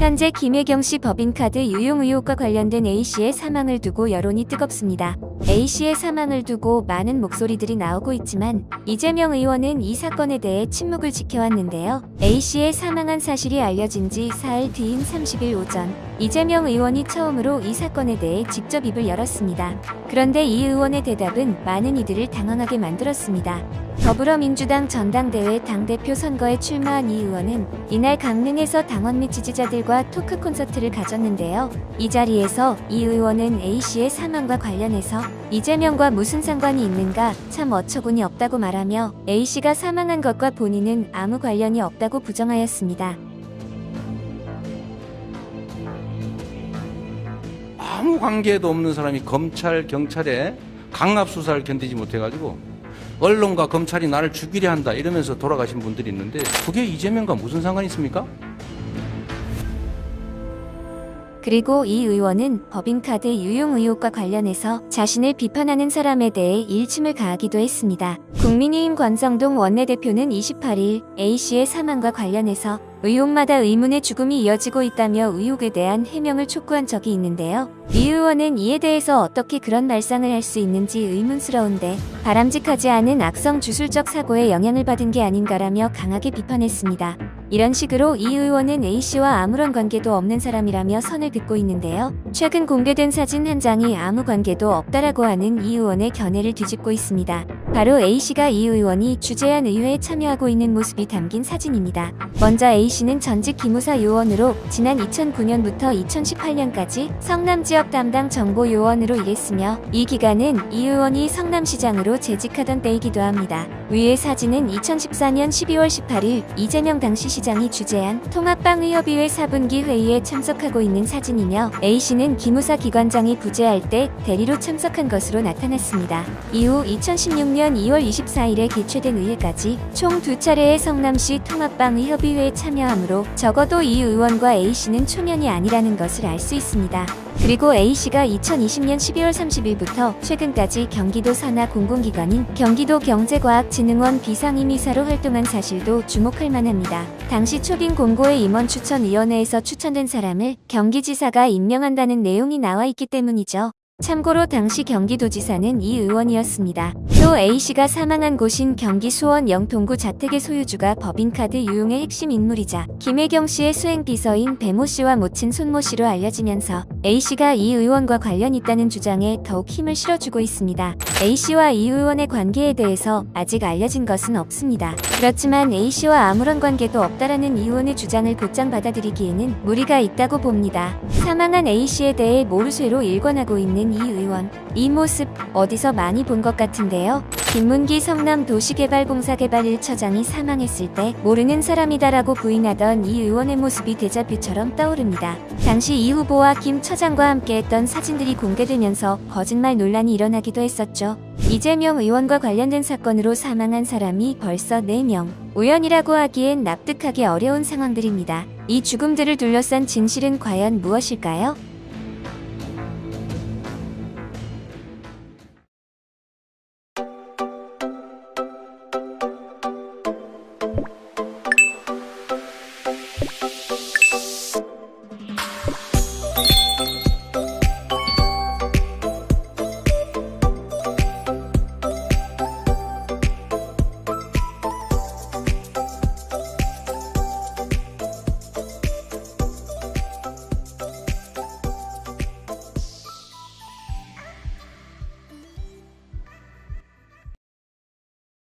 현재 김혜경 씨 법인카드 유용 의혹과 관련된 A씨의 사망을 두고 여론이 뜨겁습니다. A씨의 사망을 두고 많은 목소리들이 나오고 있지만 이재명 의원은 이 사건에 대해 침묵을 지켜왔는데요. A씨의 사망한 사실이 알려진 지 사흘 뒤인 30일 오전, 이재명 의원이 처음으로 이 사건에 대해 직접 입을 열었습니다. 그런데 이 의원의 대답은 많은 이들을 당황하게 만들었습니다. 더불어민주당 전당대회 당대표 선거에 출마한 이 의원은 이날 강릉에서 당원 및 지지자들과 토크 콘서트를 가졌는데요. 이 자리에서 이 의원은 A씨의 사망과 관련해서 이재명과 무슨 상관이 있는가, 참 어처구니 없다고 말하며 A씨가 사망한 것과 본인은 아무 관련이 없다고 부정하였습니다. 아무 관계도 없는 사람이 검찰, 경찰의 강압 수사를 견디지 못해가지고 언론과 검찰이 나를 죽이려 한다 이러면서 돌아가신 분들이 있는데 그게 이재명과 무슨 상관이 있습니까? 그리고 이 의원은 법인카드 유용 의혹과 관련해서 자신을 비판하는 사람에 대해 일침을 가하기도 했습니다. 국민의힘 권성동 원내대표는 28일 A씨의 사망과 관련해서 의혹마다 의문의 죽음이 이어지고 있다며 의혹에 대한 해명을 촉구한 적이 있는데요. 이 의원은 이에 대해서 어떻게 그런 말상을 할 수 있는지 의문스러운데 바람직하지 않은 악성 주술적 사고에 영향을 받은 게 아닌가라며 강하게 비판했습니다. 이런 식으로 이 의원은 A씨와 아무런 관계도 없는 사람이라며 선을 긋고 있는데요. 최근 공개된 사진 한 장이 아무 관계도 없다라고 하는 이 의원의 견해를 뒤집고 있습니다. 바로 A씨가 이 의원이 주재한 의회에 참여하고 있는 모습이 담긴 사진입니다. 먼저 A씨는 전직 기무사 요원으로 지난 2009년부터 2018년까지 성남 지역 담당 정보 요원으로 일했으며 이 기간은 이 의원이 성남시장으로 재직하던 때이기도 합니다. 위의 사진은 2014년 12월 18일 이재명 당시 시장이 주재한 통합방의협의회 4분기 회의에 참석하고 있는 사진이며 A씨는 기무사 기관장이 부재할 때 대리로 참석한 것으로 나타났습니다. 이후 2016년 2월 24일에 개최된 의회까지 총 2차례의 성남시 통합방의협의회에 참여하므로 적어도 이 의원과 A씨는 초면이 아니라는 것을 알 수 있습니다. 그리고 A씨가 2020년 12월 30일부터 최근까지 경기도 산하 공공기관인 경기도경제과학진흥원 비상임이사로 활동한 사실도 주목할 만합니다. 당시 초빙 공고의 임원 추천위원회에서 추천된 사람을 경기지사가 임명한다는 내용이 나와 있기 때문이죠. 참고로 당시 경기도지사는 이 의원이었습니다. 또 A씨가 사망한 곳인 경기 수원 영통구 자택의 소유주가 법인카드 유용의 핵심 인물이자 김혜경 씨의 수행비서인 배모 씨와 모친 손모 씨로 알려지면서 A씨가 이 의원과 관련 있다는 주장에 더욱 힘을 실어주고 있습니다. A씨와 이 의원의 관계에 대해서 아직 알려진 것은 없습니다. 그렇지만 A씨와 아무런 관계도 없다라는 이 의원의 주장을 곧장 받아들이기에는 무리가 있다고 봅니다. 사망한 A씨에 대해 모르쇠로 일관하고 있는 이 의원, 이 모습 어디서 많이 본 것 같은데요. 김문기 성남도시개발공사 개발 1처장이 사망했을 때 모르는 사람이다라고 부인하던 이 의원의 모습이 데자뷰처럼 떠오릅니다. 당시 이 후보와 김 처장과 함께했던 사진들이 공개되면서 거짓말 논란이 일어나기도 했었죠. 이재명 의원과 관련된 사건으로 사망한 사람이 벌써 4명. 우연이라고 하기엔 납득하기 어려운 상황들입니다. 이 죽음들을 둘러싼 진실은 과연 무엇일까요?